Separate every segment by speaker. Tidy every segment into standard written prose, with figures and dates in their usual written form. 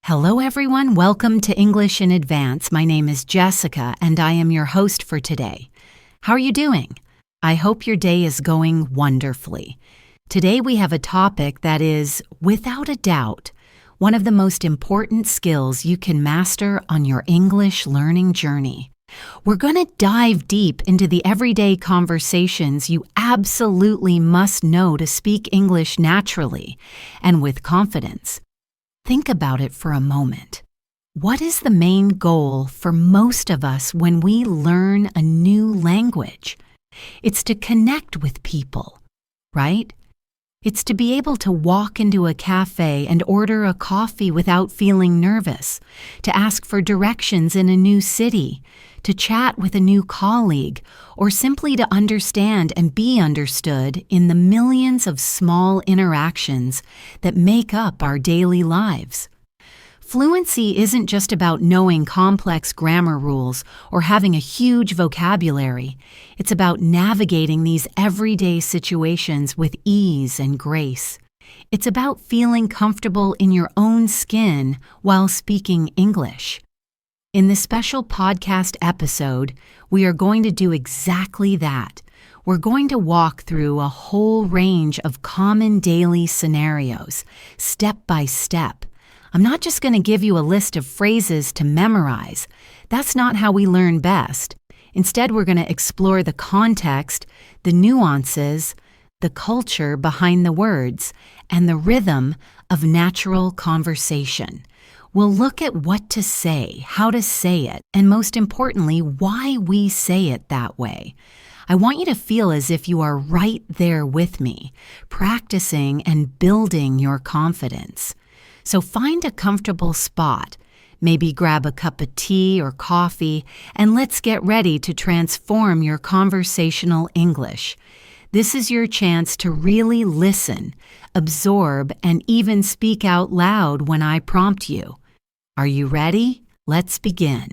Speaker 1: Hello everyone, welcome to English in Advance. My name is Jessica and I am your host for today. How are you doing? I hope your day is going wonderfully. Today we have a topic that is, without a doubt, one of the most important skills you can master on your English learning journey. We're going to dive deep into the everyday conversations you absolutely must know to speak English naturally and with confidence. Think about it for a moment. What is the main goal for most of us when we learn a new language? It's to connect with people, right? It's to be able to walk into a cafe and order a coffee without feeling nervous, to ask for directions in a new city, to chat with a new colleague, or simply to understand and be understood in the millions of small interactions that make up our daily lives. Fluency isn't just about knowing complex grammar rules or having a huge vocabulary. It's about navigating these everyday situations with ease and grace. It's about feeling comfortable in your own skin while speaking English. In this special podcast episode, we are going to do exactly that. We're going to walk through a whole range of common daily scenarios, step by step. I'm not just going to give you a list of phrases to memorize. That's not how we learn best. Instead, we're going to explore the context, the nuances, the culture behind the words, and the rhythm of natural conversation. We'll look at what to say, how to say it, and most importantly, why we say it that way. I want you to feel as if you are right there with me, practicing and building your confidence. So find a comfortable spot, maybe grab a cup of tea or coffee, and let's get ready to transform your conversational English. This is your chance to really listen, absorb, and even speak out loud when I prompt you. Are you ready? Let's begin.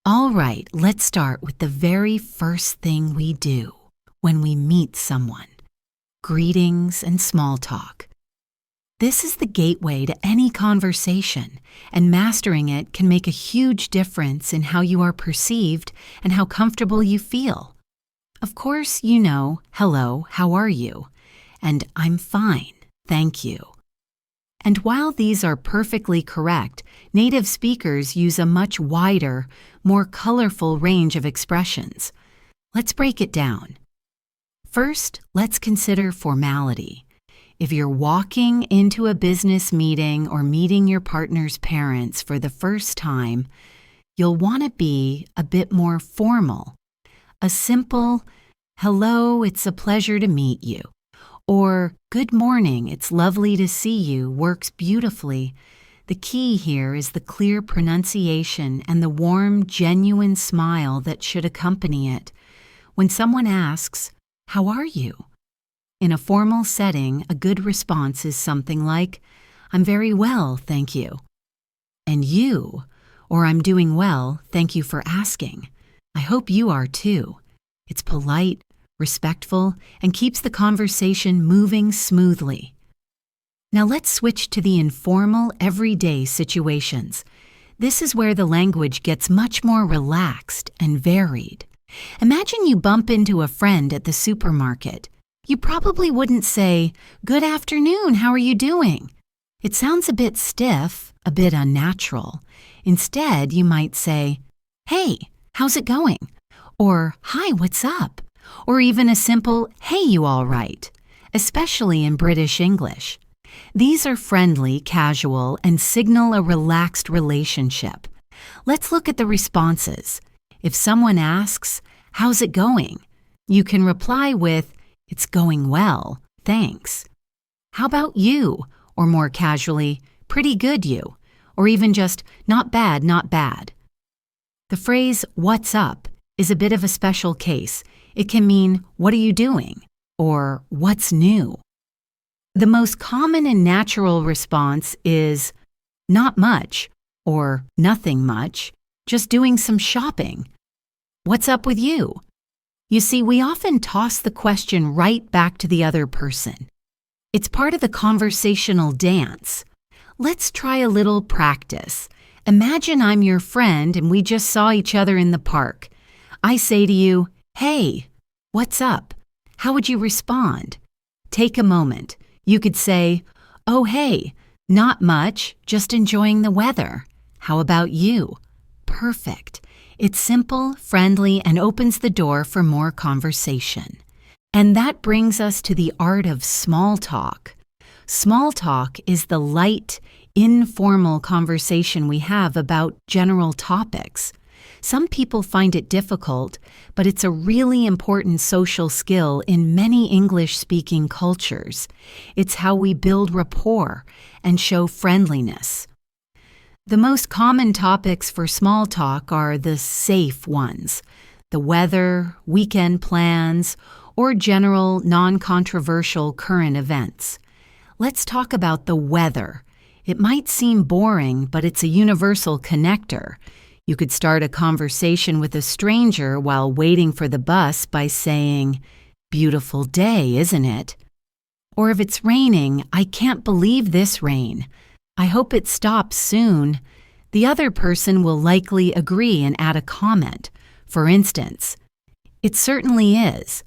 Speaker 1: All right, let's start with the very first thing we do when we meet someone. Greetings and small talk. This is the gateway to any conversation, and mastering it can make a huge difference in how you are perceived and how comfortable you feel. Of course, you know, hello, how are you? And I'm fine, thank you. And while these are perfectly correct, native speakers use a much wider, more colorful range of expressions. Let's break it down. First, let's consider formality. If you're walking into a business meeting or meeting your partner's parents for the first time, you'll want to be a bit more formal. A simple, hello, it's a pleasure to meet you, or good morning, it's lovely to see you works beautifully. The key here is the clear pronunciation and the warm, genuine smile that should accompany it. When someone asks, how are you? In a formal setting, a good response is something like, I'm very well, thank you. And you, or I'm doing well, thank you for asking. I hope you are too. It's polite, respectful, and keeps the conversation moving smoothly. Now let's switch to the informal, everyday situations. This is where the language gets much more relaxed and varied. Imagine you bump into a friend at the supermarket. You probably wouldn't say, good afternoon, how are you doing? It sounds a bit stiff, a bit unnatural. Instead, you might say, hey, how's it going? Or, hi, what's up? Or even a simple, hey, you all right? Especially in British English. These are friendly, casual, and signal a relaxed relationship. Let's look at the responses. If someone asks, how's it going? You can reply with, it's going well, thanks. How about you? Or more casually, pretty good you. Or even just, not bad, not bad. The phrase, what's up, is a bit of a special case. It can mean, what are you doing? Or what's new? The most common and natural response is, not much, or nothing much, just doing some shopping. What's up with you? You see, we often toss the question right back to the other person. It's part of the conversational dance. Let's try a little practice. Imagine I'm your friend and we just saw each other in the park. I say to you, "Hey, what's up?" How would you respond? Take a moment. You could say, "Oh, hey, not much, just enjoying the weather. How about you?" Perfect. It's simple, friendly, and opens the door for more conversation. And that brings us to the art of small talk. Small talk is the light, informal conversation we have about general topics. Some people find it difficult, but it's a really important social skill in many English-speaking cultures. It's how we build rapport and show friendliness. The most common topics for small talk are the safe ones: the weather, weekend plans, or general, non-controversial current events. Let's talk about the weather. It might seem boring, but it's a universal connector. You could start a conversation with a stranger while waiting for the bus by saying, "Beautiful day, isn't it?" Or if it's raining, "I can't believe this rain. I hope it stops soon." The other person will likely agree and add a comment. For instance, "It certainly is.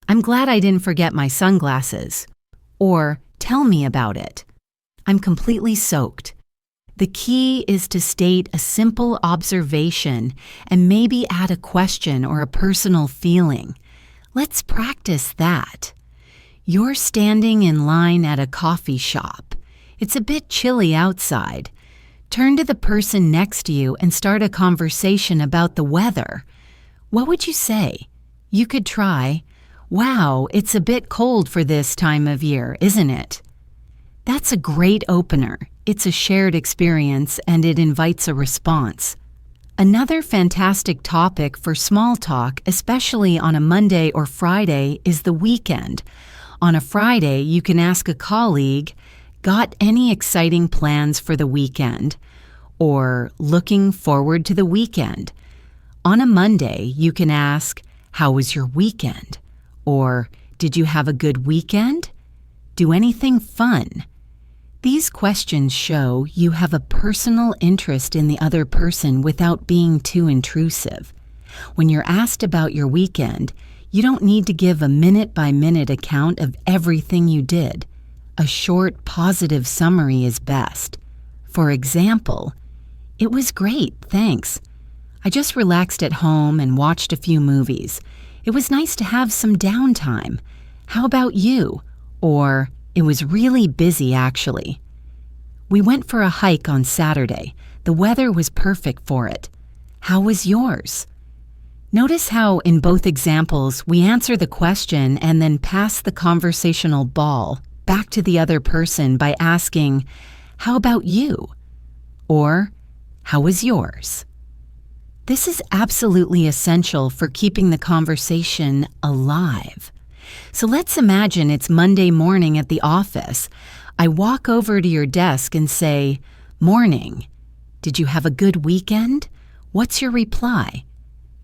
Speaker 1: I'm glad I didn't forget my sunglasses." Or, "Tell me about it. I'm completely soaked." The key is to state a simple observation and maybe add a question or a personal feeling. Let's practice that. You're standing in line at a coffee shop. It's a bit chilly outside. Turn to the person next to you and start a conversation about the weather. What would you say? You could try, "Wow, it's a bit cold for this time of year, isn't it?" That's a great opener. It's a shared experience and it invites a response. Another fantastic topic for small talk, especially on a Monday or Friday, is the weekend. On a Friday, you can ask a colleague, "Got any exciting plans for the weekend?" Or, "Looking forward to the weekend." On a Monday, you can ask, "How was your weekend?" Or, "Did you have a good weekend? Do anything fun?" These questions show you have a personal interest in the other person without being too intrusive. When you're asked about your weekend, you don't need to give a minute-by-minute account of everything you did. A short, positive summary is best. For example, "It was great, thanks. I just relaxed at home and watched a few movies. It was nice to have some downtime. How about you?" Or, "It was really busy, actually. We went for a hike on Saturday. The weather was perfect for it. How was yours?" Notice how in both examples we answer the question and then pass the conversational ball back to the other person by asking, "How about you?" Or, "How was yours?" This is absolutely essential for keeping the conversation alive. So let's imagine it's Monday morning at the office. I walk over to your desk and say, "Morning. Did you have a good weekend?" What's your reply?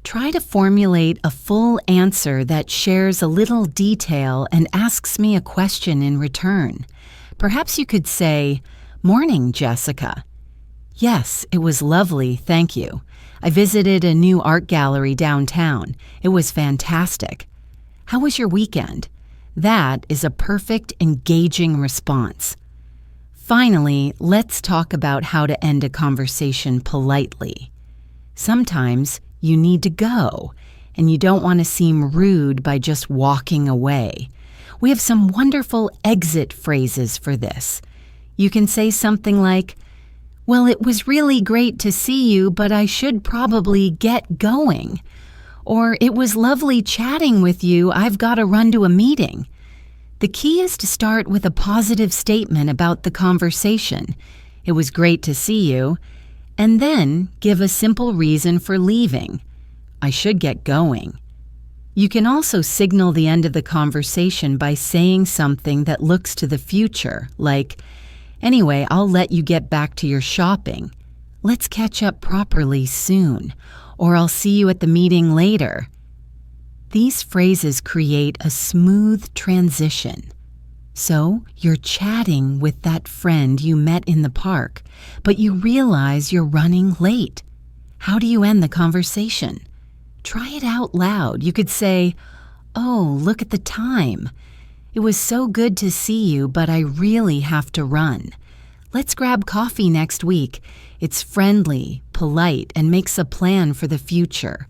Speaker 1: Try to formulate a full answer that shares a little detail and asks me a question in return. Perhaps you could say, "Morning, Jessica. Yes, it was lovely, thank you. I visited a new art gallery downtown. It was fantastic. How was your weekend?" That is a perfect, engaging response. Finally, let's talk about how to end a conversation politely. Sometimes you need to go, and you don't want to seem rude by just walking away. We have some wonderful exit phrases for this. You can say something like, "Well, it was really great to see you, but I should probably get going." Or, "It was lovely chatting with you, I've got to run to a meeting." The key is to start with a positive statement about the conversation. "It was great to see you," and then give a simple reason for leaving. "I should get going." You can also signal the end of the conversation by saying something that looks to the future, like, "Anyway, I'll let you get back to your shopping. Let's catch up properly soon," or "I'll see you at the meeting later." These phrases create a smooth transition. So you're chatting with that friend you met in the park, but you realize you're running late. How do you end the conversation? Try it out loud. You could say, "Oh, look at the time. It was so good to see you, but I really have to run. Let's grab coffee next week." It's friendly, polite, and makes a plan for the future.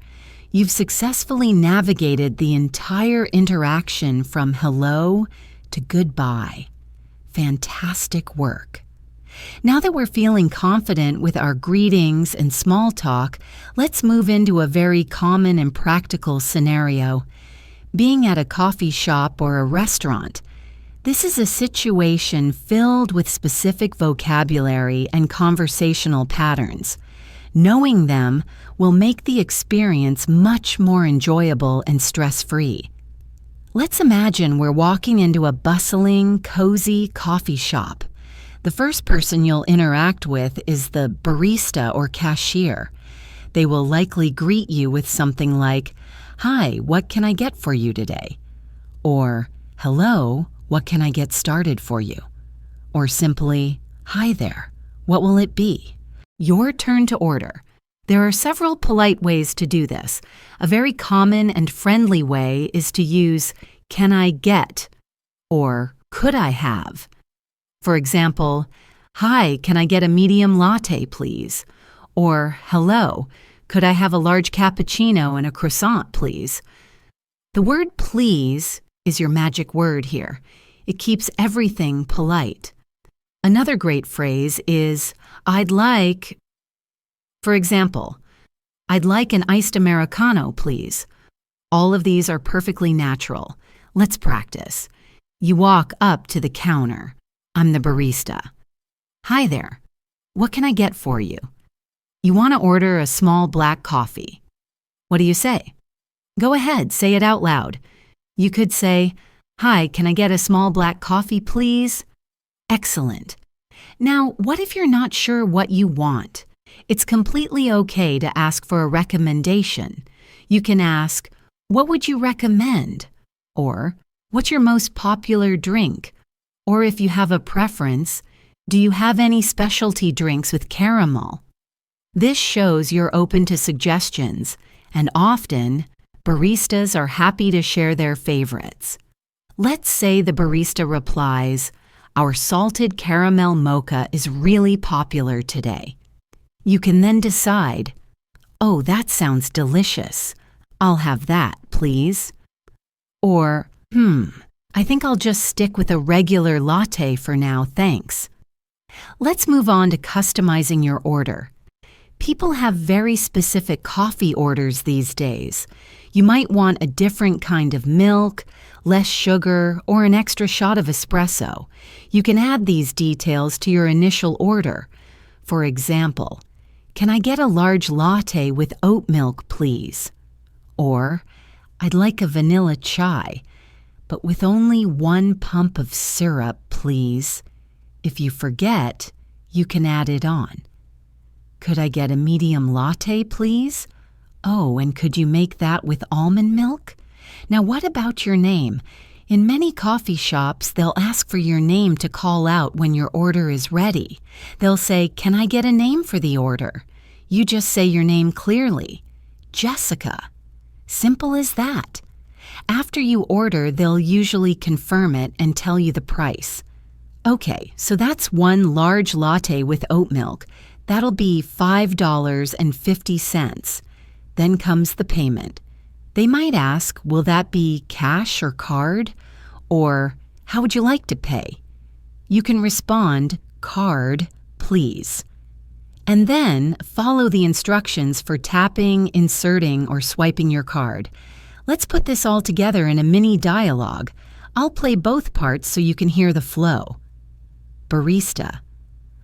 Speaker 1: You've successfully navigated the entire interaction from hello to goodbye. Fantastic work. Now that we're feeling confident with our greetings and small talk, let's move into a very common and practical scenario. Being at a coffee shop or a restaurant. This is a situation filled with specific vocabulary and conversational patterns. Knowing them will make the experience much more enjoyable and stress-free. Let's imagine we're walking into a bustling, cozy coffee shop. The first person you'll interact with is the barista or cashier. They will likely greet you with something like, "Hi, what can I get for you today?" Or, "Hello, what can I get started for you?" Or simply, "Hi there, what will it be?" Your turn to order. There are several polite ways to do this. A very common and friendly way is to use "Can I get?" or "Could I have?" For example, "Hi, can I get a medium latte, please?" Or, "Hello, could I have a large cappuccino and a croissant, please?" The word "please" is your magic word here. It keeps everything polite. Another great phrase is, "I'd like," for example, "I'd like an iced Americano, please." All of these are perfectly natural. Let's practice. You walk up to the counter. I'm the barista. "Hi there. What can I get for you?" You want to order a small black coffee. What do you say? Go ahead, say it out loud. You could say, "Hi, can I get a small black coffee, please?" Excellent. Now, what if you're not sure what you want? It's completely okay to ask for a recommendation. You can ask, "What would you recommend?" Or, "What's your most popular drink?" Or if you have a preference, "Do you have any specialty drinks with caramel?" This shows you're open to suggestions, and often, baristas are happy to share their favorites. Let's say the barista replies, "Our salted caramel mocha is really popular today." You can then decide, "Oh, that sounds delicious. I'll have that, please." Or, I think I'll just stick with a regular latte for now, thanks." Let's move on to customizing your order. People have very specific coffee orders these days. You might want a different kind of milk, less sugar, or an extra shot of espresso. You can add these details to your initial order. For example, "Can I get a large latte with oat milk, please?" Or, "I'd like a vanilla chai, but with only 1 pump of syrup, please." If you forget, you can add it on. "Could I get a medium latte, please?" "Oh, and could you make that with almond milk?" Now, what about your name? In many coffee shops, they'll ask for your name to call out when your order is ready. They'll say, "Can I get a name for the order?" You just say your name clearly. Jessica. Simple as that. After you order, they'll usually confirm it and tell you the price. Okay, so that's 1 large latte with oat milk. That'll be $5.50. Then comes the payment. They might ask, will that be cash or card? Or, how would you like to pay? You can respond, card, please. And then follow the instructions for tapping, inserting, or swiping your card. Let's put this all together in a mini dialogue. I'll play both parts so you can hear the flow. Barista.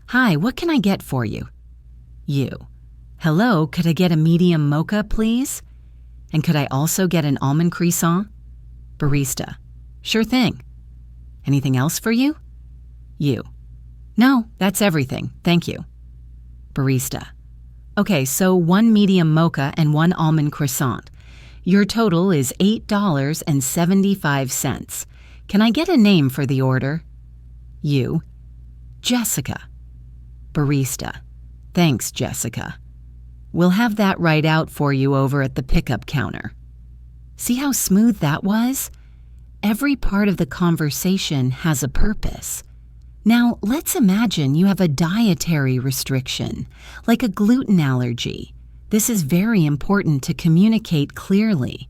Speaker 1: Hi, what can I get for you? You. Hello, could I get a medium mocha, please? And could I also get an almond croissant? Barista. Sure thing. Anything else for you? You. No, that's everything. Thank you. Barista. Okay, so 1 medium mocha and 1 almond croissant. Your total is $8.75. Can I get a name for the order? You. Jessica. Barista. Thanks, Jessica. We'll have that right out for you over at the pickup counter. See how smooth that was? Every part of the conversation has a purpose. Now, let's imagine you have a dietary restriction, like a gluten allergy. This is very important to communicate clearly.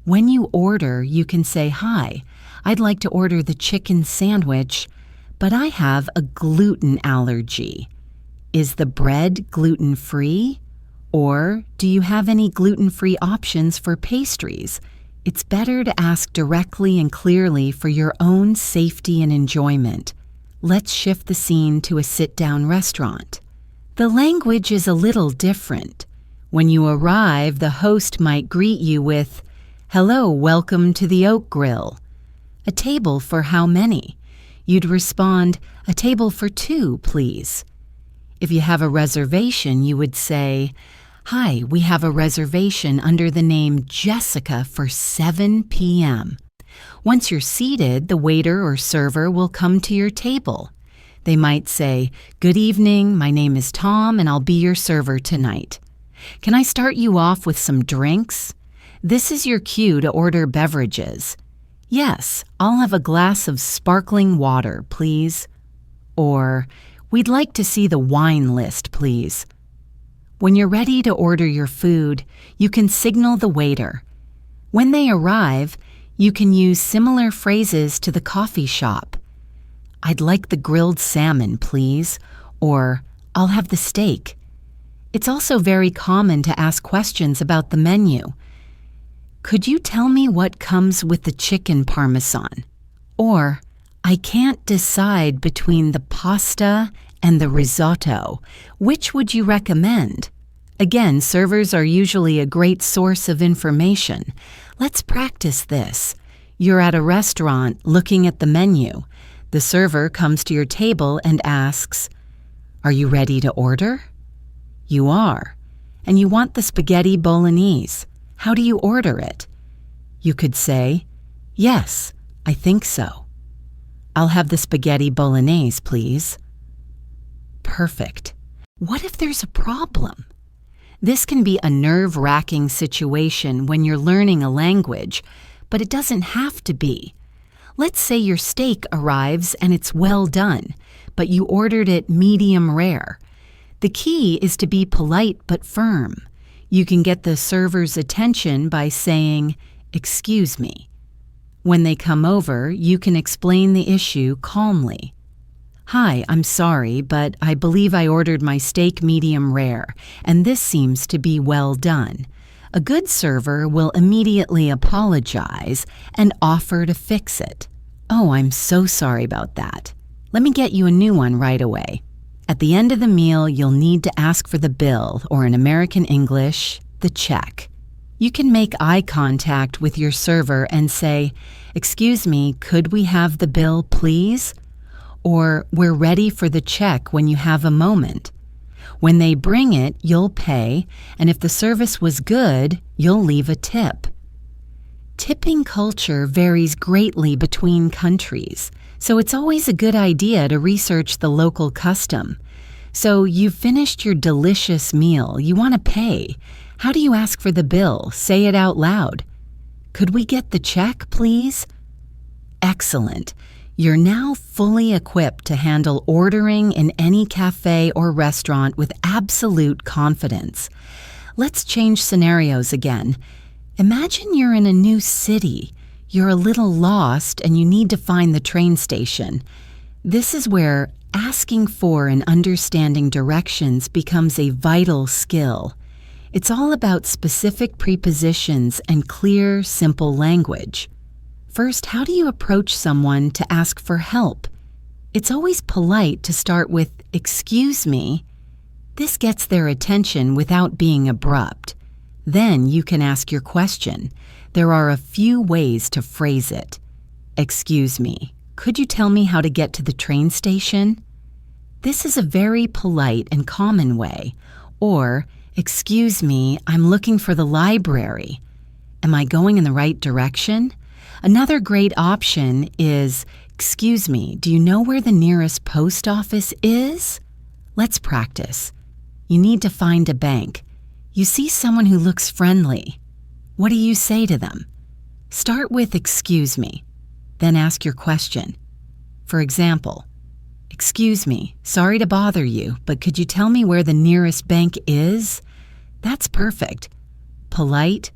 Speaker 1: When you order, you can say, "Hi, I'd like to order the chicken sandwich, but I have a gluten allergy. Is the bread gluten-free? Or do you have any gluten-free options for pastries?" It's better to ask directly and clearly for your own safety and enjoyment. Let's shift the scene to a sit-down restaurant. The language is a little different. When you arrive, the host might greet you with, "Hello, welcome to the Oak Grill. A table for how many?" You'd respond, "A table for 2, please." If you have a reservation, you would say, "Hi, we have a reservation under the name Jessica for 7 p.m. Once you're seated, the waiter or server will come to your table. They might say, "Good evening, my name is Tom and I'll be your server tonight. Can I start you off with some drinks? This is your cue to order beverages." "Yes, I'll have a glass of sparkling water, please." Or, "We'd like to see the wine list, please." When you're ready to order your food, you can signal the waiter. When they arrive, you can use similar phrases to the coffee shop. "I'd like the grilled salmon, please," or "I'll have the steak." It's also very common to ask questions about the menu. "Could you tell me what comes with the chicken parmesan?" Or, "I can't decide between the pasta and the risotto. Which would you recommend?" Again, servers are usually a great source of information. Let's practice this. You're at a restaurant looking at the menu. The server comes to your table and asks, "Are you ready to order?" You are. And you want the spaghetti bolognese. How do you order it? You could say, "Yes, I think so. I'll have the spaghetti bolognese, please." Perfect. What if there's a problem? This can be a nerve-wracking situation when you're learning a language, but it doesn't have to be. Let's say your steak arrives and it's well done, but you ordered it medium rare. The key is to be polite but firm. You can get the server's attention by saying, "Excuse me." When they come over, you can explain the issue calmly. "Hi, I'm sorry, but I believe I ordered my steak medium rare, and this seems to be well done." A good server will immediately apologize and offer to fix it. "Oh, I'm so sorry about that. Let me get you a new one right away." At the end of the meal, you'll need to ask for the bill, or in American English, the check. You can make eye contact with your server and say, "Excuse me, could we have the bill, please?" Or, "We're ready for the check when you have a moment." When they bring it, you'll pay, and if the service was good, you'll leave a tip. Tipping culture varies greatly between countries, so it's always a good idea to research the local custom. So you've finished your delicious meal, you want to pay. How do you ask for the bill? Say it out loud. "Could we get the check, please?" Excellent. You're now fully equipped to handle ordering in any cafe or restaurant with absolute confidence. Let's change scenarios again. Imagine you're in a new city. You're a little lost and you need to find the train station. This is where asking for and understanding directions becomes a vital skill. It's all about specific prepositions and clear, simple language. First, how do you approach someone to ask for help? It's always polite to start with, "Excuse me." This gets their attention without being abrupt. Then you can ask your question. There are a few ways to phrase it. "Excuse me, could you tell me how to get to the train station?" This is a very polite and common way. Or, "Excuse me, I'm looking for the library. Am I going in the right direction?" Another great option is, "Excuse me, do you know where the nearest post office is?" Let's practice. You need to find a bank. You see someone who looks friendly. What do you say to them? Start with "Excuse me," then ask your question. For example, "Excuse me, sorry to bother you, but could you tell me where the nearest bank is?" That's perfect. Polite,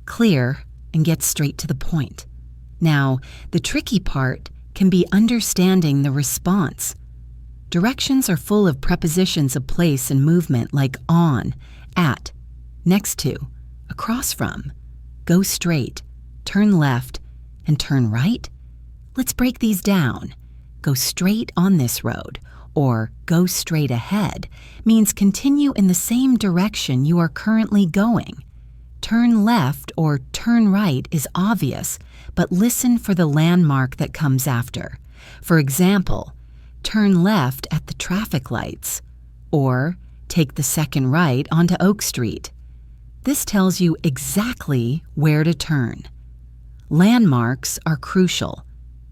Speaker 1: clear, and get straight to the point. Now, the tricky part can be understanding the response. Directions are full of prepositions of place and movement like on, at, next to, across from, go straight, turn left, and turn right. Let's break these down. Go straight on this road, or go straight ahead, means continue in the same direction you are currently going. Turn left or turn right is obvious, but listen for the landmark that comes after. For example, turn left at the traffic lights, or take the second right onto Oak Street. This tells you exactly where to turn. Landmarks are crucial.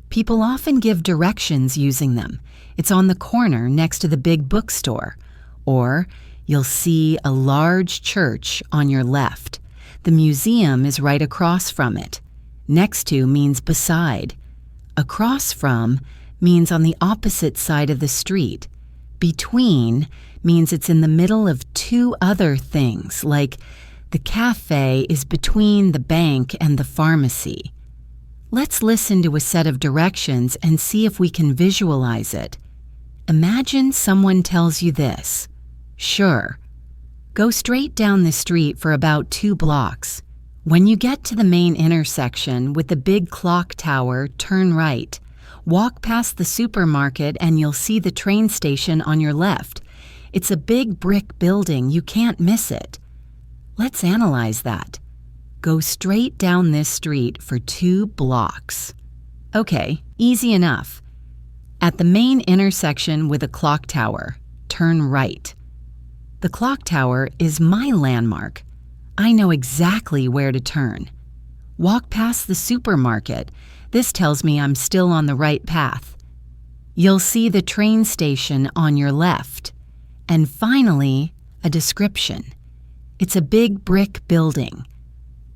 Speaker 1: People often give directions using them. It's on the corner next to the big bookstore, or you'll see a large church on your left. The museum is right across from it. Next to means beside. Across from means on the opposite side of the street. Between means it's in the middle of two other things, like the cafe is between the bank and the pharmacy. Let's listen to a set of directions and see if we can visualize it. Imagine someone tells you this. Sure. Go straight down the street for about 2 blocks. When you get to the main intersection with the big clock tower, turn right. Walk past the supermarket and you'll see the train station on your left. It's a big brick building, you can't miss it. Let's analyze that. Go straight down this street for 2 blocks. Okay, easy enough. At the main intersection with a clock tower, turn right. The clock tower is my landmark. I know exactly where to turn. Walk past the supermarket. This tells me I'm still on the right path. You'll see the train station on your left. And finally, a description. It's a big brick building.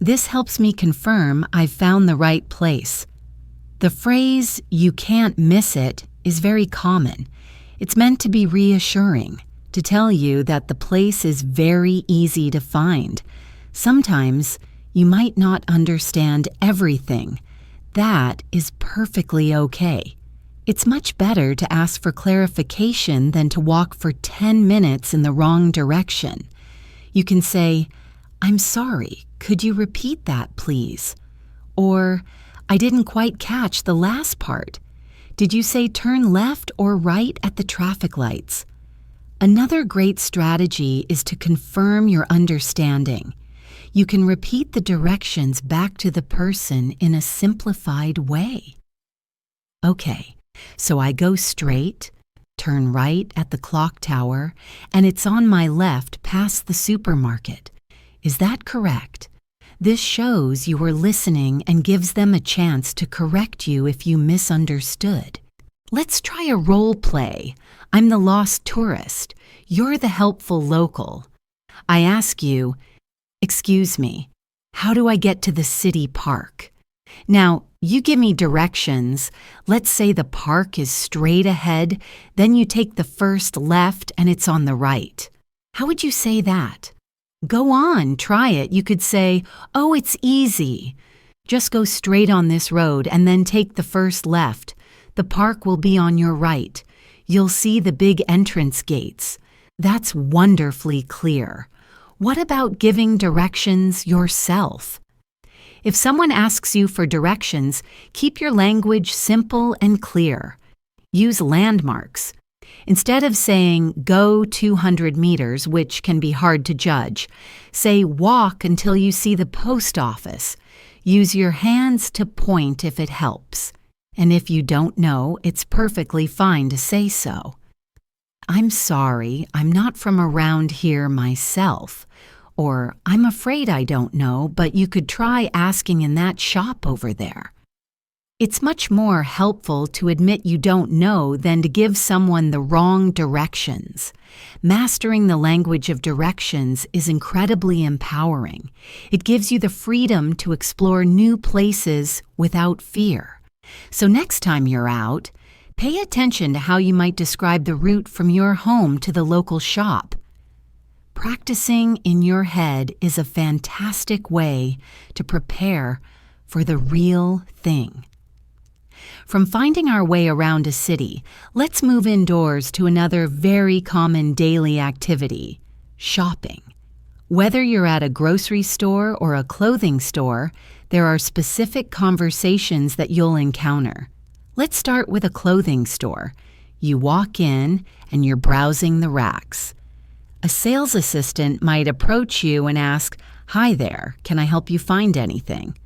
Speaker 1: This helps me confirm I've found the right place. The phrase, "you can't miss it," is very common. It's meant to be reassuring, to tell you that the place is very easy to find. Sometimes you might not understand everything. That is perfectly okay. It's much better to ask for clarification than to walk for 10 minutes in the wrong direction. You can say, "I'm sorry, could you repeat that, please?" Or, "I didn't quite catch the last part. Did you say turn left or right at the traffic lights?" Another great strategy is to confirm your understanding. You can repeat the directions back to the person in a simplified way. Okay, so I go straight, turn right at the clock tower, and it's on my left past the supermarket. Is that correct? This shows you were listening and gives them a chance to correct you if you misunderstood. Let's try a role play. I'm the lost tourist. You're the helpful local. I ask you, "Excuse me, how do I get to the city park?" Now, you give me directions. Let's say the park is straight ahead, then you take the first left and it's on the right. How would you say that? Go on, try it. You could say, "Oh, it's easy. Just go straight on this road and then take the first left. The park will be on your right. You'll see the big entrance gates." That's wonderfully clear. What about giving directions yourself? If someone asks you for directions, keep your language simple and clear. Use landmarks. Instead of saying, "Go 200 meters, which can be hard to judge, say, "Walk until you see the post office." Use your hands to point if it helps. And if you don't know, it's perfectly fine to say so. "I'm sorry, I'm not from around here myself." Or, "I'm afraid I don't know, but you could try asking in that shop over there." It's much more helpful to admit you don't know than to give someone the wrong directions. Mastering the language of directions is incredibly empowering. It gives you the freedom to explore new places without fear. So next time you're out, pay attention to how you might describe the route from your home to the local shop. Practicing in your head is a fantastic way to prepare for the real thing. From finding our way around a city, let's move indoors to another very common daily activity, shopping. Whether you're at a grocery store or a clothing store, there are specific conversations that you'll encounter. Let's start with a clothing store. You walk in and you're browsing the racks. A sales assistant might approach you and ask, "Hi there, can I help you find anything?"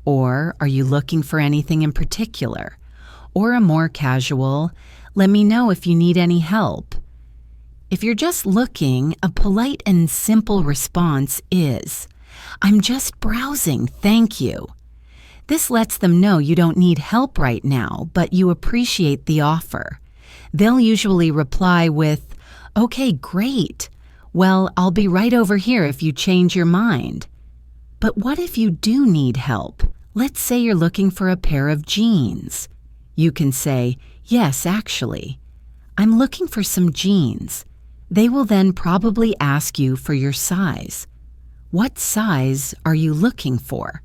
Speaker 1: Or, "Are you looking for anything in particular?" Or a more casual, "Let me know if you need any help." If you're just looking, a polite and simple response is, "I'm just browsing, thank you." This lets them know you don't need help right now, but you appreciate the offer. They'll usually reply with, "Okay, great. Well, I'll be right over here if you change your mind." But what if you do need help? Let's say you're looking for a pair of jeans. You can say, "Yes, actually, I'm looking for some jeans." They will then probably ask you for your size. What size are you looking for?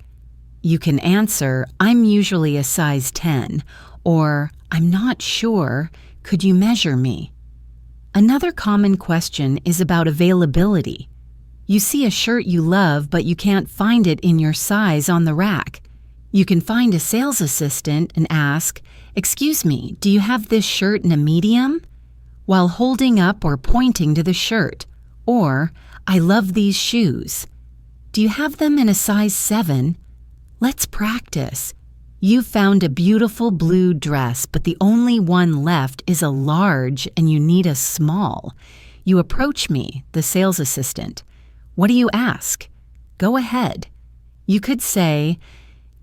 Speaker 1: You can answer, "I'm usually a size 10, or "I'm not sure, could you measure me?" Another common question is about availability. You see a shirt you love, but you can't find it in your size on the rack. You can find a sales assistant and ask, "Excuse me, do you have this shirt in a medium?" while holding up or pointing to the shirt. Or, "I love these shoes. Do you have them in a size 7? Let's practice. You found a beautiful blue dress, but the only one left is a large and you need a small. You approach me, the sales assistant. What do you ask? Go ahead. You could say,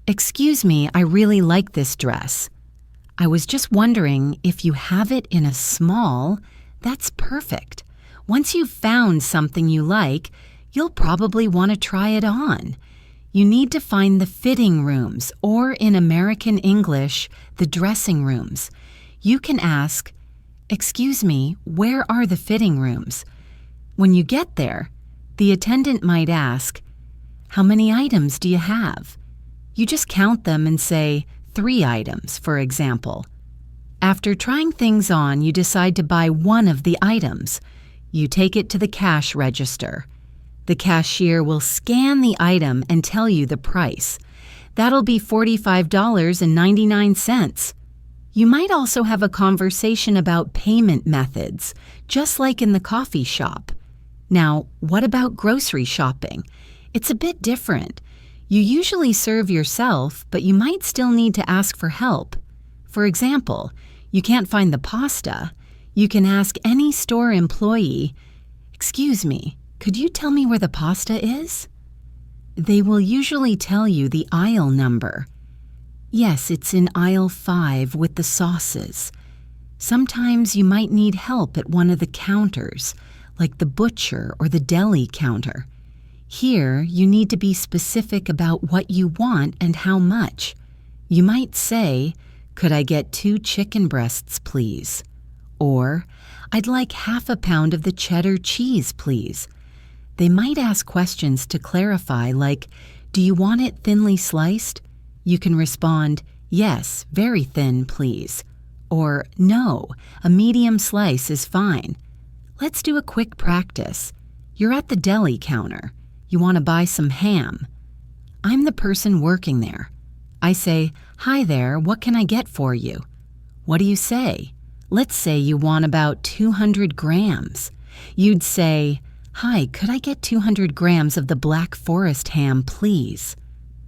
Speaker 1: "Excuse me, I really like this dress. I was just wondering if you have it in a small." That's perfect. Once you've found something you like, you'll probably want to try it on. You need to find the fitting rooms, or in American English, the dressing rooms. You can ask, "Excuse me, where are the fitting rooms?" When you get there, the attendant might ask, "How many items do you have?" You just count them and say, 3 items, for example. After trying things on, you decide to buy one of the items. You take it to the cash register. The cashier will scan the item and tell you the price. That'll be $45.99. You might also have a conversation about payment methods, just like in the coffee shop. Now, what about grocery shopping? It's a bit different. You usually serve yourself, but you might still need to ask for help. For example, you can't find the pasta. You can ask any store employee, "Excuse me, could you tell me where the pasta is?" They will usually tell you the aisle number. "Yes, it's in aisle 5 with the sauces." Sometimes you might need help at one of the counters, like the butcher or the deli counter. Here, you need to be specific about what you want and how much. You might say, "Could I get 2 chicken breasts, please?" Or, "I'd like half a pound of the cheddar cheese, please." They might ask questions to clarify, like, "Do you want it thinly sliced?" You can respond, "Yes, very thin, please." Or, "No, a medium slice is fine." Let's do a quick practice. You're at the deli counter. You want to buy some ham. I'm the person working there. I say, "Hi there, what can I get for you?" What do you say? Let's say you want about 200 grams. You'd say, "Hi, could I get 200 grams of the Black Forest ham, please?"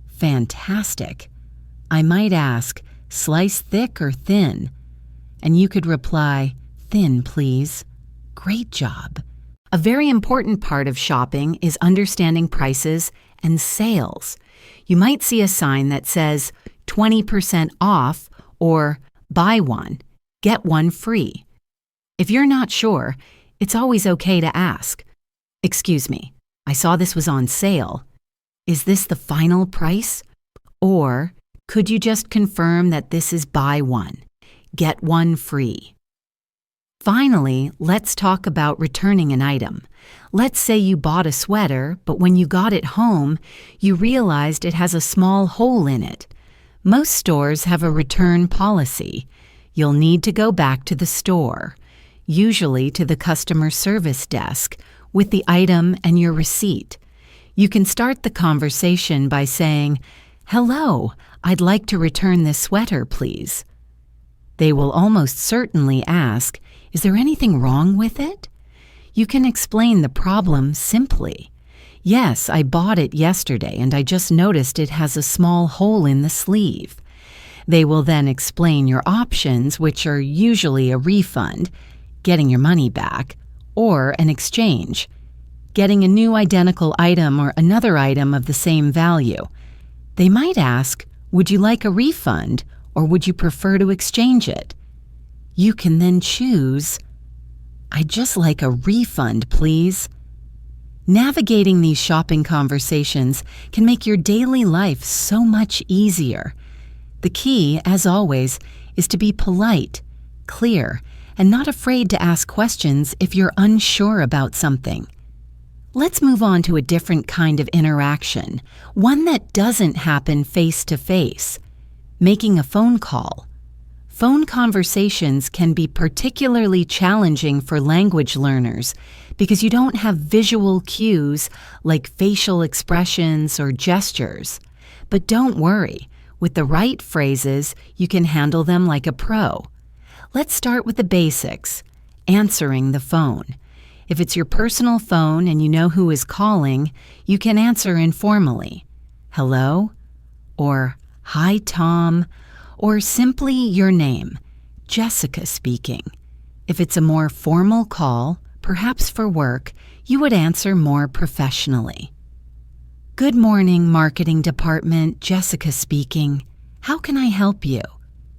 Speaker 1: Fantastic. I might ask, "Slice thick or thin?" And you could reply, "Thin, please." Great job. A very important part of shopping is understanding prices and sales. You might see a sign that says, 20% off, or buy one, get one free. If you're not sure, it's always okay to ask, "Excuse me, I saw this was on sale. Is this the final price?" Or, "Could you just confirm that this is buy one, get one free?" Finally, let's talk about returning an item. Let's say you bought a sweater, but when you got it home, you realized it has a small hole in it. Most stores have a return policy. You'll need to go back to the store, usually to the customer service desk, with the item and your receipt. You can start the conversation by saying, "Hello, I'd like to return this sweater, please." They will almost certainly ask, "Is there anything wrong with it?" You can explain the problem simply. "Yes, I bought it yesterday and I just noticed it has a small hole in the sleeve." They will then explain your options, which are usually a refund, getting your money back, or an exchange, getting a new identical item or another item of the same value. They might ask, "Would you like a refund, or would you prefer to exchange it?" You can then choose, "I'd just like a refund, please." Navigating these shopping conversations can make your daily life so much easier. The key, as always, is to be polite, clear, and not afraid to ask questions if you're unsure about something. Let's move on to a different kind of interaction, one that doesn't happen face-to-face: making a phone call. Phone conversations can be particularly challenging for language learners because you don't have visual cues like facial expressions or gestures. But don't worry, with the right phrases, you can handle them like a pro. Let's start with the basics: answering the phone. If it's your personal phone and you know who is calling, you can answer informally, "Hello?" or "Hi, Tom," or simply your name, "Jessica speaking." If it's a more formal call, perhaps for work, you would answer more professionally. "Good morning, marketing department, Jessica speaking. How can I help you?"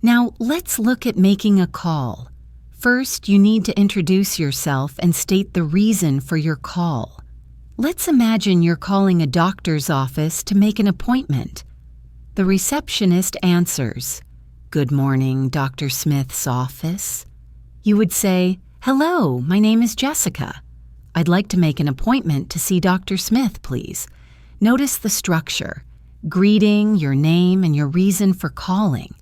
Speaker 1: Now, let's look at making a call. First, you need to introduce yourself and state the reason for your call. Let's imagine you're calling a doctor's office to make an appointment. The receptionist answers, "Good morning, Dr. Smith's office." You would say, "Hello, my name is Jessica. I'd like to make an appointment to see Dr. Smith, please." Notice the structure: greeting, your name, and your reason for calling.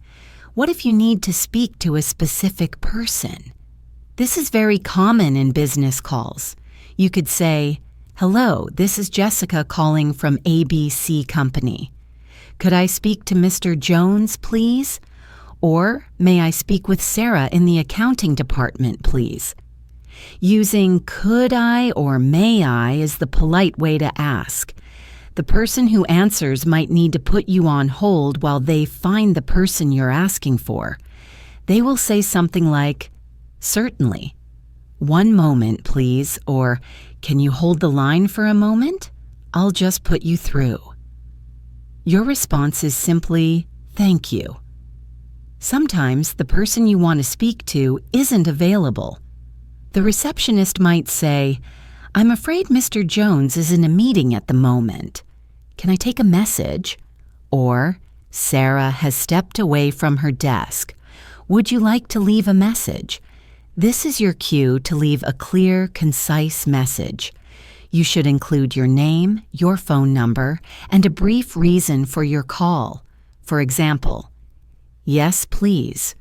Speaker 1: What if you need to speak to a specific person? This is very common in business calls. You could say, "Hello, this is Jessica calling from ABC Company. Could I speak to Mr. Jones, please? Or may I speak with Sarah in the accounting department, please?" Using "could I" or "may I" is the polite way to ask. The person who answers might need to put you on hold while they find the person you're asking for. They will say something like, "Certainly. One moment, please," or "Can you hold the line for a moment? I'll just put you through." Your response is simply, "Thank you." Sometimes the person you want to speak to isn't available. The receptionist might say, "I'm afraid Mr. Jones is in a meeting at the moment. Can I take a message?" Or, "Sarah has stepped away from her desk. Would you like to leave a message?" This is your cue to leave a clear, concise message. You should include your name, your phone number, and a brief reason for your call. For example, "Yes, please.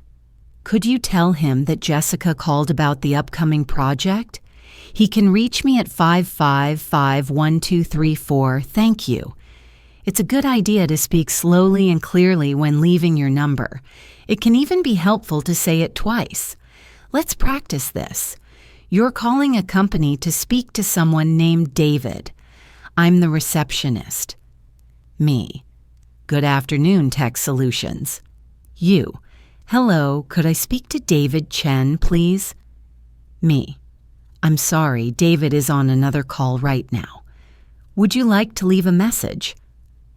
Speaker 1: Could you tell him that Jessica called about the upcoming project? He can reach me at 555-1234. Thank you." It's a good idea to speak slowly and clearly when leaving your number. It can even be helpful to say it twice. Let's practice this. You're calling a company to speak to someone named David. I'm the receptionist. Me. Good afternoon, Tech Solutions. You. Hello, could I speak to David Chen, please? Me. I'm sorry, David is on another call right now. Would you like to leave a message?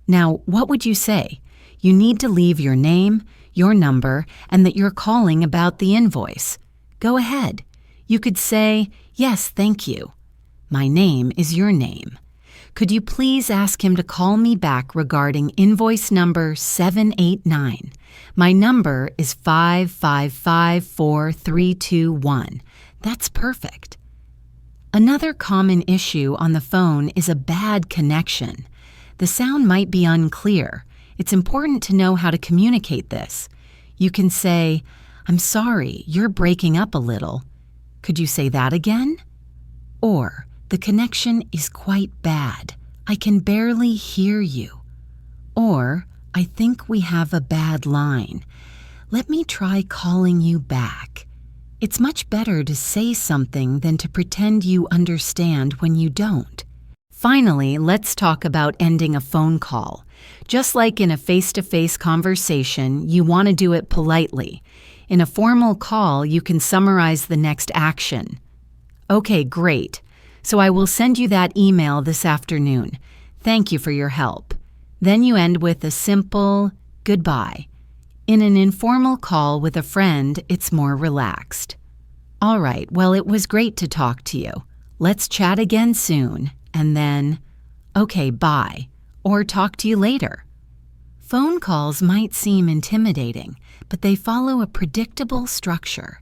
Speaker 1: Now, what would you say? You need to leave your name, your number, and that you're calling about the invoice. Go ahead. You could say, "Yes, thank you. My name is your name. Could you please ask him to call me back regarding invoice number 789? My number is 5554321. That's perfect." Another common issue on the phone is a bad connection. The sound might be unclear. It's important to know how to communicate this. You can say, "I'm sorry, you're breaking up a little. Could you say that again?" Or, "The connection is quite bad. I can barely hear you." Or, "I think we have a bad line. Let me try calling you back." It's much better to say something than to pretend you understand when you don't. Finally, let's talk about ending a phone call. Just like in a face-to-face conversation, you want to do it politely. In a formal call, you can summarize the next action. "Okay, great. So I will send you that email this afternoon. Thank you for your help." Then you end with a simple goodbye. In an informal call with a friend, it's more relaxed. All right, well, it was great to talk to you. Let's chat again soon. And then, "Okay, bye," or "Talk to you later." Phone calls might seem intimidating, but they follow a predictable structure.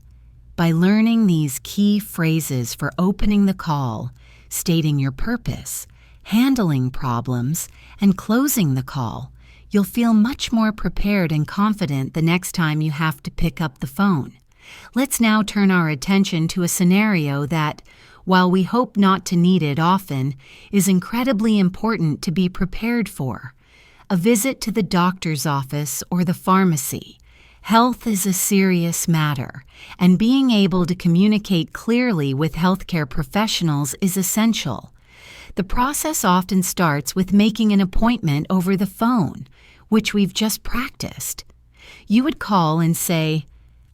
Speaker 1: By learning these key phrases for opening the call, stating your purpose, handling problems, and closing the call, you'll feel much more prepared and confident the next time you have to pick up the phone. Let's now turn our attention to a scenario that, while we hope not to need it often, is incredibly important to be prepared for. A visit to the doctor's office or the pharmacy. Health is a serious matter, and being able to communicate clearly with healthcare professionals is essential. The process often starts with making an appointment over the phone, which we've just practiced. You would call and say,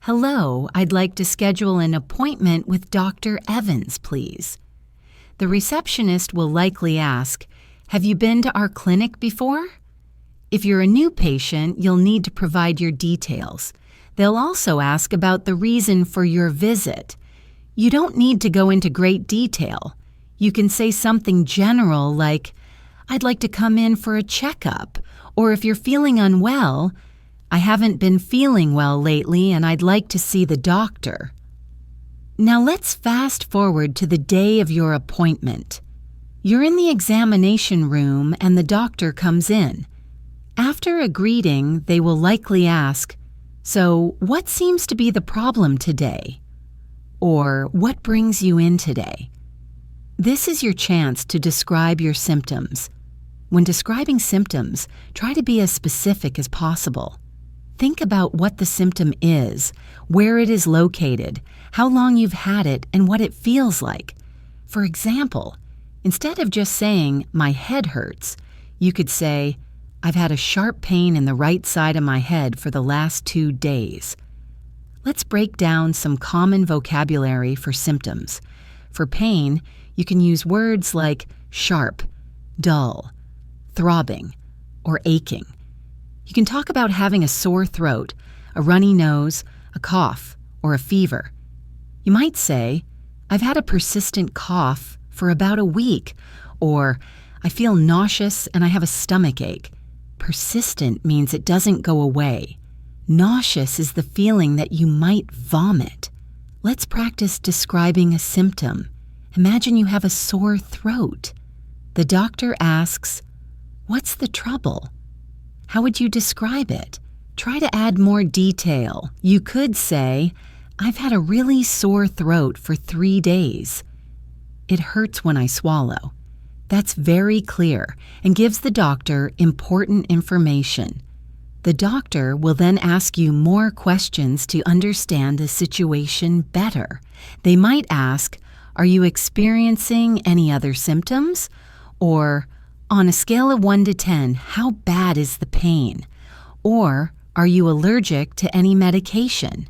Speaker 1: "Hello, I'd like to schedule an appointment with Dr. Evans, please." The receptionist will likely ask, "Have you been to our clinic before?" If you're a new patient, you'll need to provide your details. They'll also ask about the reason for your visit. You don't need to go into great detail. You can say something general like, "I'd like to come in for a checkup," or if you're feeling unwell, "I haven't been feeling well lately and I'd like to see the doctor." Now let's fast forward to the day of your appointment. You're in the examination room and the doctor comes in. After a greeting, they will likely ask, "So, what seems to be the problem today?" Or, "What brings you in today?" This is your chance to describe your symptoms. When describing symptoms, try to be as specific as possible. Think about what the symptom is, where it is located, how long you've had it, and what it feels like. For example, instead of just saying, "My head hurts," you could say, "I've had a sharp pain in the right side of my head for the last 2 days." Let's break down some common vocabulary for symptoms. For pain, you can use words like sharp, dull, throbbing, or aching. You can talk about having a sore throat, a runny nose, a cough, or a fever. You might say, "I've had a persistent cough for about a week," or "I feel nauseous and I have a stomach ache." Persistent means it doesn't go away. Nauseous is the feeling that you might vomit. Let's practice describing a symptom. Imagine you have a sore throat. The doctor asks, "What's the trouble?" How would you describe it? Try to add more detail. You could say, "I've had a really sore throat for 3 days. It hurts when I swallow." That's very clear and gives the doctor important information. The doctor will then ask you more questions to understand the situation better. They might ask, "Are you experiencing any other symptoms?" Or, "On a scale of 1 to 10, how bad is the pain?" Or, "Are you allergic to any medication?"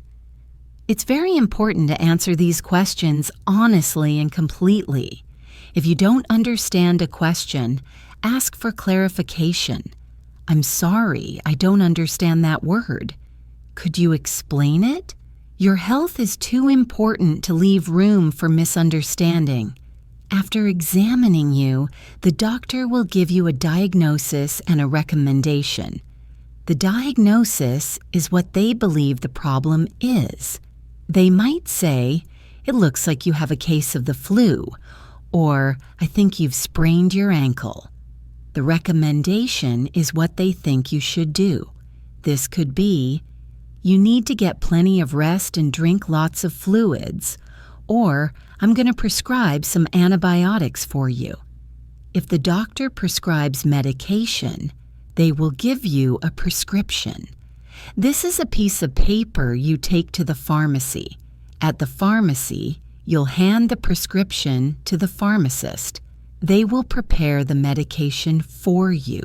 Speaker 1: It's very important to answer these questions honestly and completely. If you don't understand a question, ask for clarification. I'm sorry, I don't understand that word. Could you explain it? Your health is too important to leave room for misunderstanding. After examining you, the doctor will give you a diagnosis and a recommendation. The diagnosis is what they believe the problem is. They might say, "It looks like you have a case of the flu," or "I think you've sprained your ankle." The recommendation is what they think you should do. This could be, "You need to get plenty of rest and drink lots of fluids," or "I'm going to prescribe some antibiotics for you." If the doctor prescribes medication, they will give you a prescription. This is a piece of paper you take to the pharmacy. At the pharmacy, you'll hand the prescription to the pharmacist. They will prepare the medication for you.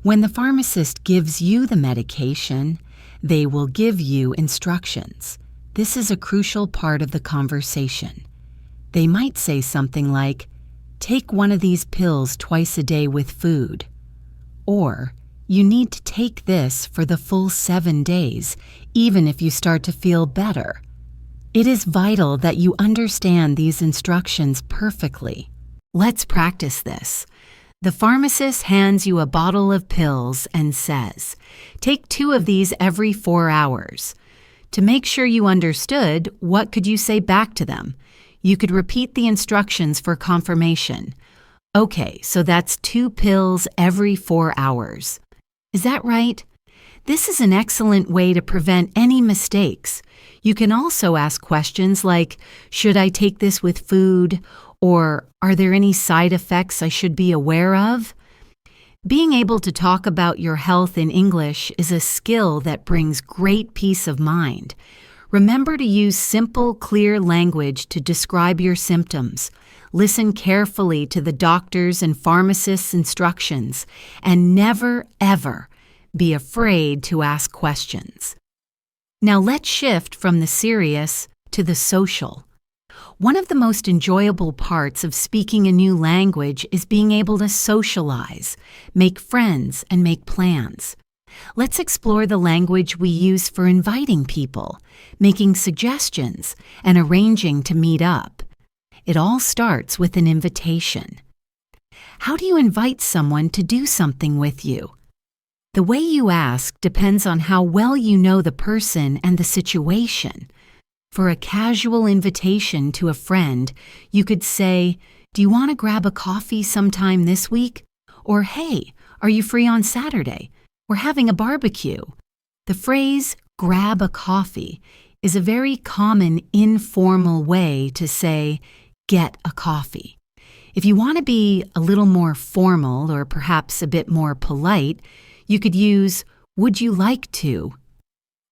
Speaker 1: When the pharmacist gives you the medication, they will give you instructions. This is a crucial part of the conversation. They might say something like, "Take one of these pills twice a day with food," or "You need to take this for the full 7 days, even if you start to feel better." It is vital that you understand these instructions perfectly. Let's practice this. The pharmacist hands you a bottle of pills and says, "Take 2 of these every 4 hours." To make sure you understood, what could you say back to them? You could repeat the instructions for confirmation. "Okay, so that's 2 pills every 4 hours. Is that right?" This is an excellent way to prevent any mistakes. You can also ask questions like, "Should I take this with food?" or "Are there any side effects I should be aware of?" Being able to talk about your health in English is a skill that brings great peace of mind. Remember to use simple, clear language to describe your symptoms. Listen carefully to the doctor's and pharmacist's instructions, and never, ever be afraid to ask questions. Now let's shift from the serious to the social. One of the most enjoyable parts of speaking a new language is being able to socialize, make friends, and make plans. Let's explore the language we use for inviting people, making suggestions, and arranging to meet up. It all starts with an invitation. How do you invite someone to do something with you? The way you ask depends on how well you know the person and the situation. For a casual invitation to a friend, you could say, "Do you want to grab a coffee sometime this week?" Or, "Hey, are you free on Saturday? We're having a barbecue." The phrase, "grab a coffee," is a very common informal way to say, "get a coffee." If you want to be a little more formal or perhaps a bit more polite, you could use, "Would you like to?"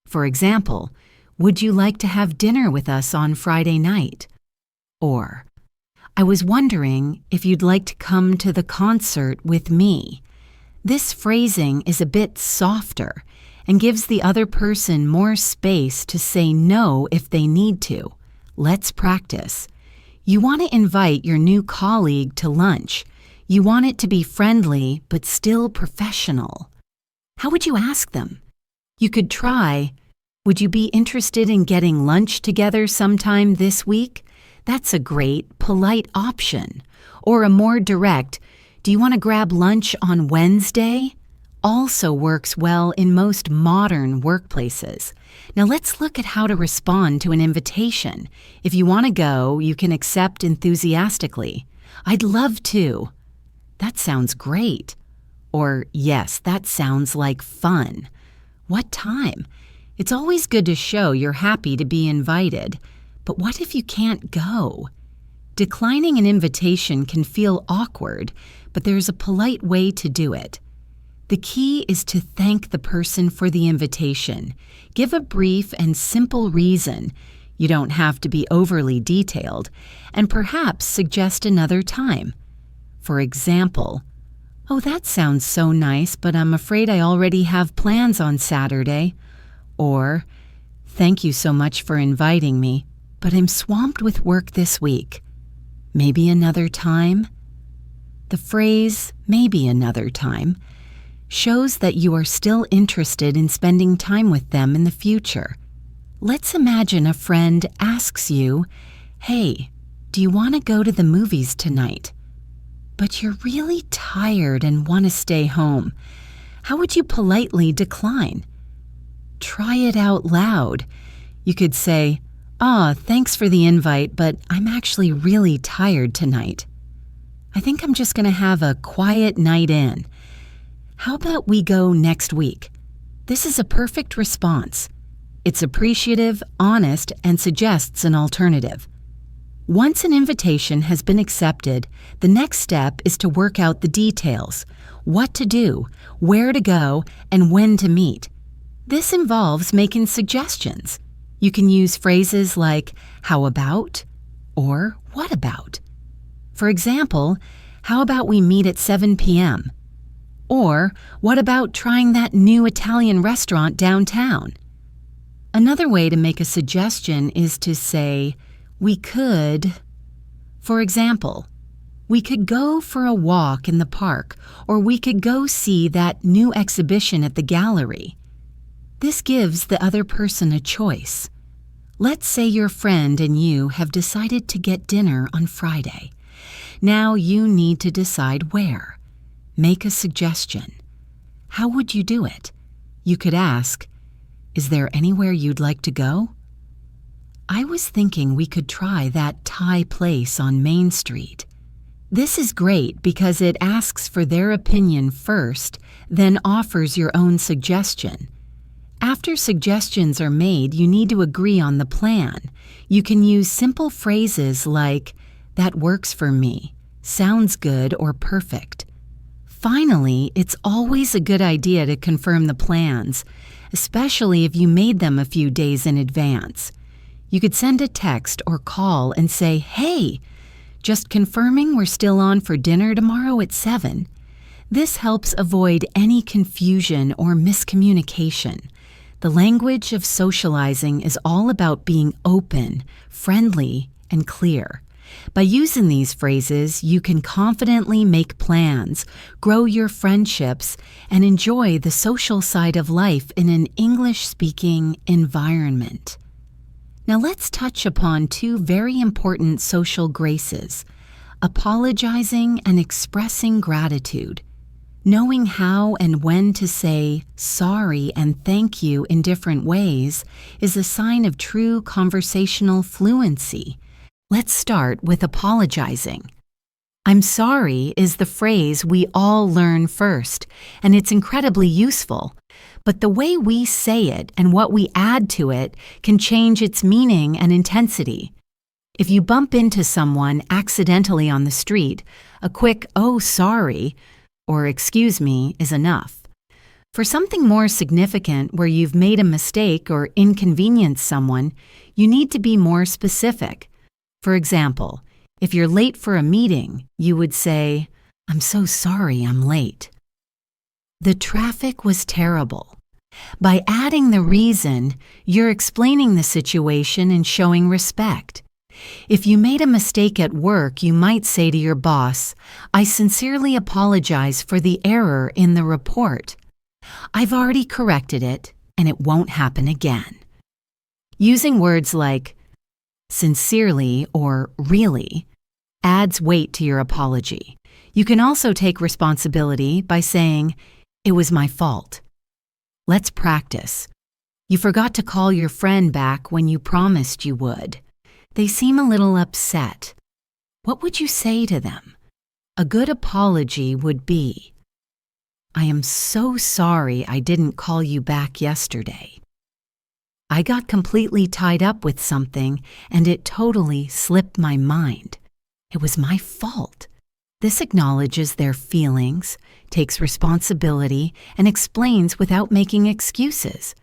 Speaker 1: For example, "Would you like to have dinner with us on Friday night?" Or, "I was wondering if you'd like to come to the concert with me." This phrasing is a bit softer and gives the other person more space to say no if they need to. Let's practice. You want to invite your new colleague to lunch. You want it to be friendly but still professional. How would you ask them? You could try, "Would you be interested in getting lunch together sometime this week?" That's a great, polite option. Or a more direct, "Do you want to grab lunch on Wednesday?" Also works well in most modern workplaces. Now let's look at how to respond to an invitation. If you want to go, you can accept enthusiastically. "I'd love to." "That sounds great." Or, "Yes, that sounds like fun." "What time?" It's always good to show you're happy to be invited, but what if you can't go? Declining an invitation can feel awkward, but there's a polite way to do it. The key is to thank the person for the invitation. Give a brief and simple reason. You don't have to be overly detailed, and perhaps suggest another time. For example, "Oh, that sounds so nice, but I'm afraid I already have plans on Saturday." Or, "Thank you so much for inviting me, but I'm swamped with work this week. Maybe another time?" The phrase, "maybe another time," shows that you are still interested in spending time with them in the future. Let's imagine a friend asks you, "Hey, do you want to go to the movies tonight?" But you're really tired and want to stay home. How would you politely decline? Try it out loud. You could say, "Thanks for the invite, but I'm actually really tired tonight. I think I'm just going to have a quiet night in. How about we go next week?" This is a perfect response. It's appreciative, honest, and suggests an alternative. Once an invitation has been accepted, the next step is to work out the details: what to do, where to go, and when to meet. This involves making suggestions. You can use phrases like, "How about?" or "What about?" For example, "How about we meet at 7 p.m.?" Or, "What about trying that new Italian restaurant downtown?" Another way to make a suggestion is to say, "We could." For example, "We could go for a walk in the park," or "We could go see that new exhibition at the gallery." This gives the other person a choice. Let's say your friend and you have decided to get dinner on Friday. Now you need to decide where. Make a suggestion. How would you do it? You could ask, "Is there anywhere you'd like to go?" I was thinking we could try that Thai place on Main Street. This is great because it asks for their opinion first, then offers your own suggestion. After suggestions are made, you need to agree on the plan. You can use simple phrases like, "That works for me," "Sounds good," or "Perfect." Finally, it's always a good idea to confirm the plans, especially if you made them a few days in advance. You could send a text or call and say, "Hey, just confirming we're still on for dinner tomorrow at 7. This helps avoid any confusion or miscommunication. The language of socializing is all about being open, friendly, and clear. By using these phrases, you can confidently make plans, grow your friendships, and enjoy the social side of life in an English-speaking environment. Now let's touch upon two very important social graces: apologizing and expressing gratitude. Knowing how and when to say sorry and thank you in different ways is a sign of true conversational fluency. Let's start with apologizing. "I'm sorry" is the phrase we all learn first, and it's incredibly useful. But the way we say it and what we add to it can change its meaning and intensity. If you bump into someone accidentally on the street, a quick "Oh, sorry," or "Excuse me" is enough. For something more significant where you've made a mistake or inconvenienced someone, you need to be more specific. For example, if you're late for a meeting, you would say, "I'm so sorry I'm late." "The traffic was terrible." By adding the reason, you're explaining the situation and showing respect. If you made a mistake at work, you might say to your boss, "I sincerely apologize for the error in the report. I've already corrected it, and it won't happen again." Using words like sincerely or really adds weight to your apology. You can also take responsibility by saying, "It was my fault." Let's practice. You forgot to call your friend back when you promised you would. They seem a little upset. What would you say to them? A good apology would be, "I am so sorry I didn't call you back yesterday. I got completely tied up with something and it totally slipped my mind. It was my fault." This acknowledges their feelings, takes responsibility, and explains without making excuses.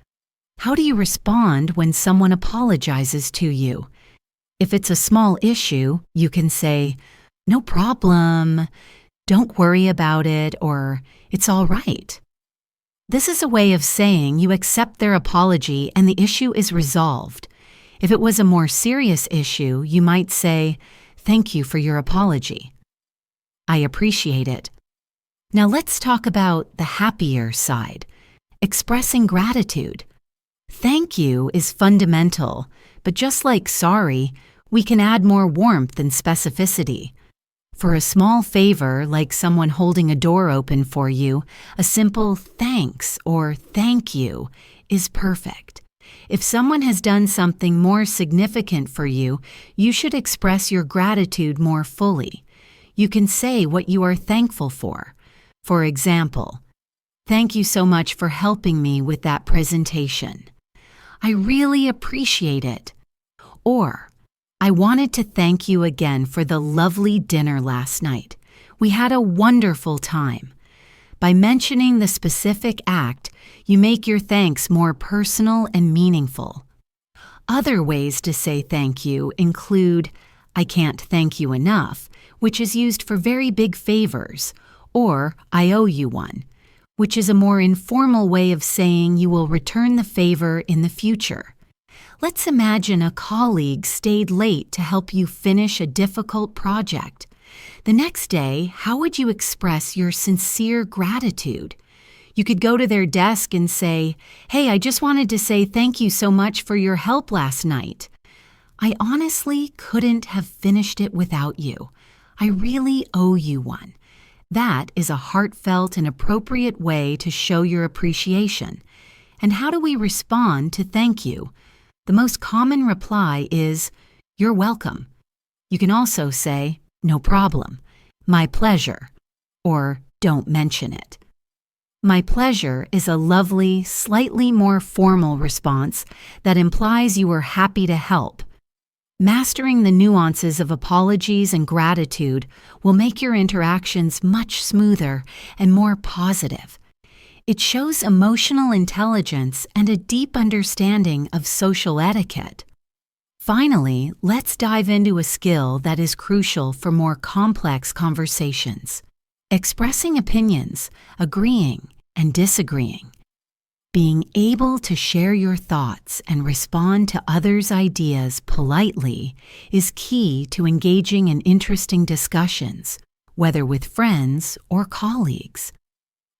Speaker 1: How do you respond when someone apologizes to you? If it's a small issue, you can say, "No problem," "Don't worry about it," or "It's all right." This is a way of saying you accept their apology and the issue is resolved. If it was a more serious issue, you might say, "Thank you for your apology." "I appreciate it." Now let's talk about the happier side, expressing gratitude. Thank you is fundamental, but just like sorry, we can add more warmth and specificity. For a small favor, like someone holding a door open for you, a simple thanks or thank you is perfect. If someone has done something more significant for you, you should express your gratitude more fully. You can say what you are thankful for. For example, thank you so much for helping me with that presentation. I really appreciate it. Or, I wanted to thank you again for the lovely dinner last night. We had a wonderful time. By mentioning the specific act, you make your thanks more personal and meaningful. Other ways to say thank you include, I can't thank you enough, which is used for very big favors, or I owe you one, which is a more informal way of saying you will return the favor in the future. Let's imagine a colleague stayed late to help you finish a difficult project. The next day, how would you express your sincere gratitude? You could go to their desk and say, "Hey, I just wanted to say thank you so much for your help last night. I honestly couldn't have finished it without you. I really owe you one." That is a heartfelt and appropriate way to show your appreciation. And how do we respond to thank you? The most common reply is, "You're welcome." You can also say, "No problem," "My pleasure," or "Don't mention it." "My pleasure" is a lovely, slightly more formal response that implies you are happy to help. Mastering the nuances of apologies and gratitude will make your interactions much smoother and more positive. It shows emotional intelligence and a deep understanding of social etiquette. Finally, let's dive into a skill that is crucial for more complex conversations: expressing opinions, agreeing and disagreeing. Being able to share your thoughts and respond to others' ideas politely is key to engaging in interesting discussions, whether with friends or colleagues.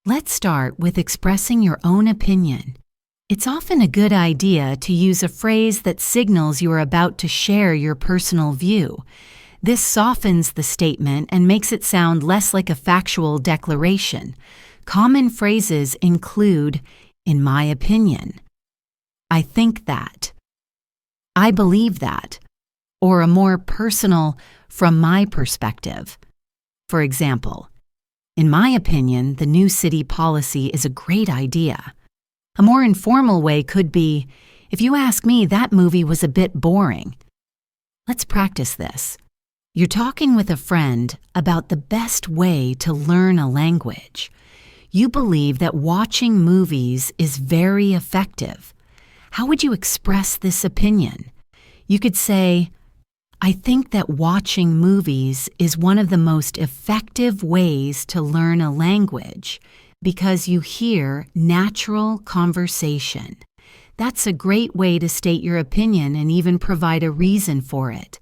Speaker 1: Let's start with expressing your own opinion. It's often a good idea to use a phrase that signals you are about to share your personal view. This softens the statement and makes it sound less like a factual declaration. Common phrases include, "In my opinion," "I think that," "I believe that," or a more personal, "from my perspective." For example, "In my opinion, the new city policy is a great idea." A more informal way could be, "If you ask me, that movie was a bit boring." Let's practice this. You're talking with a friend about the best way to learn a language. You believe that watching movies is very effective. How would you express this opinion? You could say, "I think that watching movies is one of the most effective ways to learn a language because you hear natural conversation." That's a great way to state your opinion and even provide a reason for it.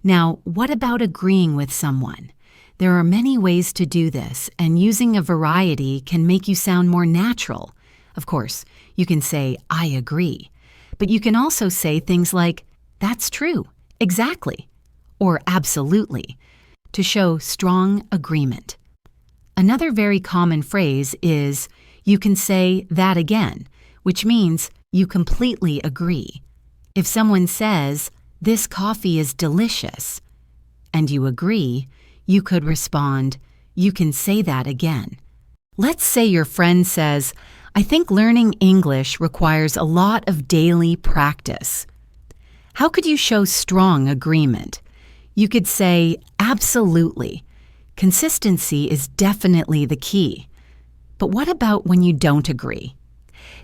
Speaker 1: Now, what about agreeing with someone? There are many ways to do this, and using a variety can make you sound more natural. Of course, you can say, "I agree," but you can also say things like, "That's true," "Exactly," or "Absolutely," to show strong agreement. Another very common phrase is, you can say "that again," which means you completely agree. If someone says, "This coffee is delicious," and you agree, you could respond, "You can say that again." Let's say your friend says, "I think learning English requires a lot of daily practice." How could you show strong agreement? You could say, "Absolutely. Consistency is definitely the key." But what about when you don't agree?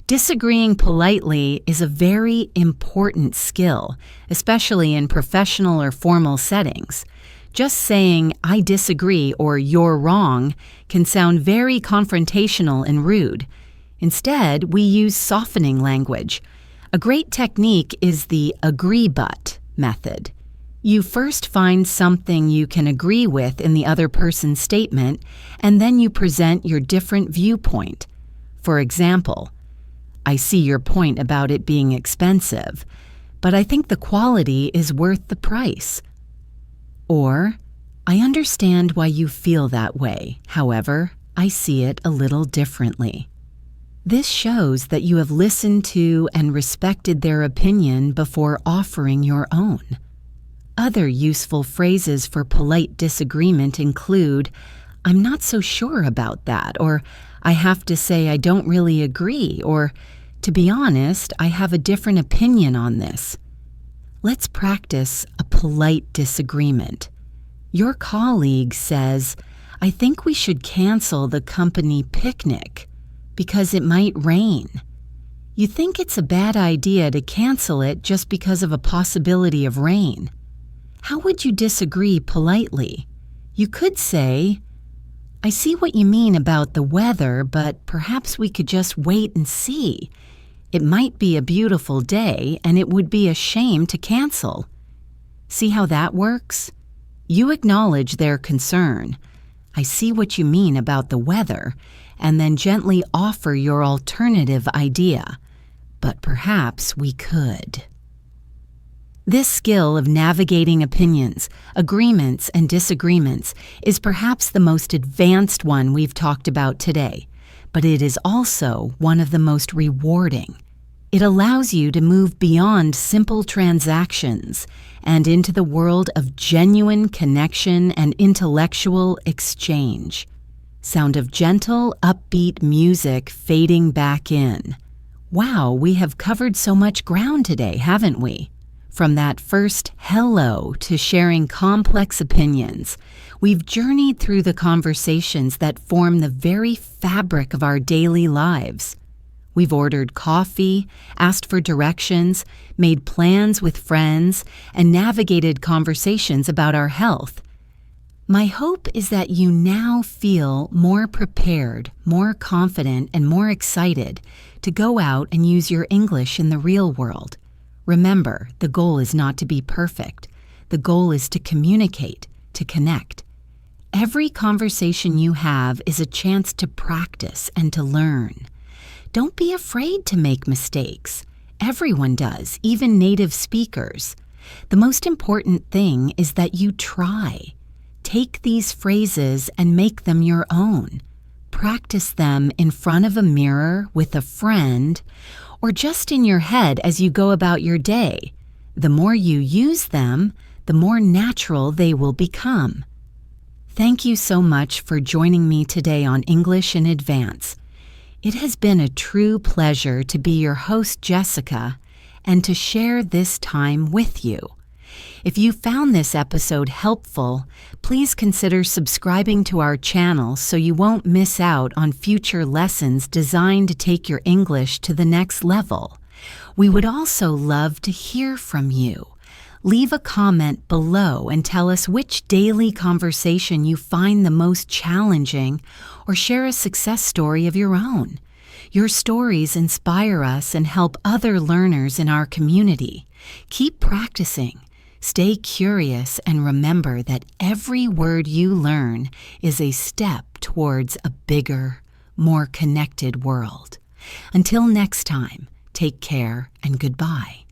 Speaker 1: Disagreeing politely is a very important skill, especially in professional or formal settings. Just saying, "I disagree" or "you're wrong" can sound very confrontational and rude. Instead, we use softening language. A great technique is the agree but method. You first find something you can agree with in the other person's statement, and then you present your different viewpoint. For example, I see your point about it being expensive, but I think the quality is worth the price. Or, I understand why you feel that way. However, I see it a little differently. This shows that you have listened to and respected their opinion before offering your own. Other useful phrases for polite disagreement include, I'm not so sure about that, or I have to say I don't really agree, or to be honest, I have a different opinion on this. Let's practice a polite disagreement. Your colleague says, I think we should cancel the company picnic because it might rain. You think it's a bad idea to cancel it just because of a possibility of rain. How would you disagree politely? You could say, I see what you mean about the weather, but perhaps we could just wait and see. It might be a beautiful day, and it would be a shame to cancel. See how that works? You acknowledge their concern. I see what you mean about the weather, and then gently offer your alternative idea. But perhaps we could. This skill of navigating opinions, agreements, and disagreements is perhaps the most advanced one we've talked about today, but it is also one of the most rewarding. It allows you to move beyond simple transactions and into the world of genuine connection and intellectual exchange. Sound of gentle, upbeat music fading back in. Wow, we have covered so much ground today, haven't we? From that first hello to sharing complex opinions, we've journeyed through the conversations that form the very fabric of our daily lives. We've ordered coffee, asked for directions, made plans with friends, and navigated conversations about our health. My hope is that you now feel more prepared, more confident, and more excited to go out and use your English in the real world. Remember, the goal is not to be perfect. The goal is to communicate, to connect. Every conversation you have is a chance to practice and to learn. Don't be afraid to make mistakes. Everyone does, even native speakers. The most important thing is that you try. Take these phrases and make them your own. Practice them in front of a mirror with a friend, or just in your head as you go about your day. The more you use them, the more natural they will become. Thank you so much for joining me today on English in Advance. It has been a true pleasure to be your host, Jessica, and to share this time with you. If you found this episode helpful, please consider subscribing to our channel so you won't miss out on future lessons designed to take your English to the next level. We would also love to hear from you. Leave a comment below and tell us which daily conversation you find the most challenging, or share a success story of your own. Your stories inspire us and help other learners in our community. Keep practicing. Stay curious and remember that every word you learn is a step towards a bigger, more connected world. Until next time, take care and goodbye.